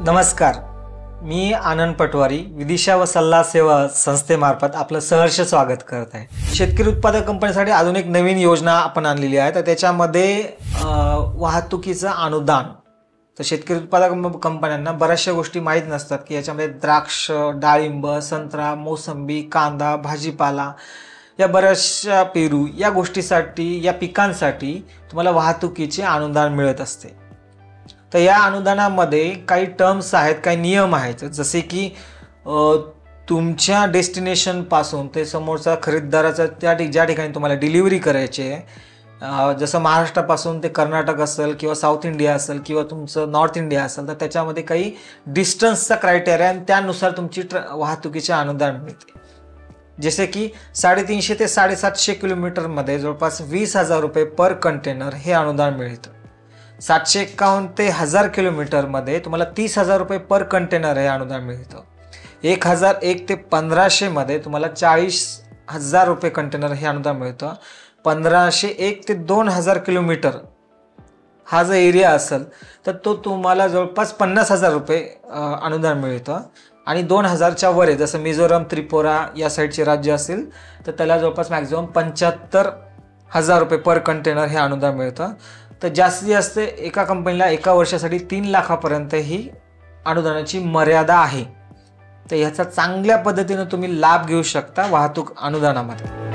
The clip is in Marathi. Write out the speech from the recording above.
नमस्कार, मी आनंद पटवारी विदिशा व सल्ला सेवा संस्थेमार्फत आपलं सहर्ष स्वागत करत आहे। शेतकरी उत्पादक कंपनीसाठी अजून एक नवीन योजना आपण आणलेली आहे। तर त्याच्यामध्ये वाहतुकीचं अनुदान। तर शेतकरी उत्पादक कंपन्यांना बऱ्याचशा गोष्टी माहीत नसतात की याच्यामध्ये द्राक्ष, डाळिंब, संत्रा, मोसंबी, कांदा, भाजीपाला या बऱ्याचशा पेरू या गोष्टीसाठी या पिकांसाठी तुम्हाला वाहतुकीचे अनुदान मिळत असते। तर या अनुदानामध्ये काही टर्म्स आहेत, काही नियम आहेत, जसे की तुमच्या डेस्टिनेशन पासून ते समोरचा खरेदीदाराचा ज्या ठिकाणी तुम्हाला डिलिव्हरी करायची आहे, जसं महाराष्ट्रापासून ते कर्नाटक असेल किंवा साऊथ इंडिया असेल किंवा तुमचं नॉर्थ इंडिया असेल, तर त्याच्यामध्ये काही डिस्टन्सचा क्रायटेरिया आणि त्यानुसार तुमची वाहतुकीचे अनुदान मिळते। जसे की 350 ते 750 किलोमीटरमध्ये जवळपास 20,000 रुपये पर कंटेनर हे अनुदान मिळतं। 751 ते 1000 किलोमीटरमध्ये तुम्हाला 30,000 रुपये पर कंटेनर हे अनुदान मिळतं। 1001 ते 1500 मध्ये तुम्हाला 40,000 रुपये कंटेनर हे अनुदान मिळतं। 1501 ते 2000 किलोमीटर हा जो एरिया असेल तर तो तुम्हाला जवळपास 50,000 रुपये अनुदान मिळतं। आणि 2000च्या वर आहे, जसं मिझोरम, त्रिपुरा या साईडचे राज्य असेल तर त्याला जवळपास मॅक्झिमम 75,000 रुपये पर कंटेनर हे अनुदान मिळतं। तर जास्तीत जास्त एका कंपनीला एका वर्षासाठी 3 लाखापर्यंत ही अनुदानाची मर्यादा आहे। तर ह्याचा चांगल्या पद्धतीने तुम्ही लाभ घेऊ शकता वाहतूक अनुदानामध्ये।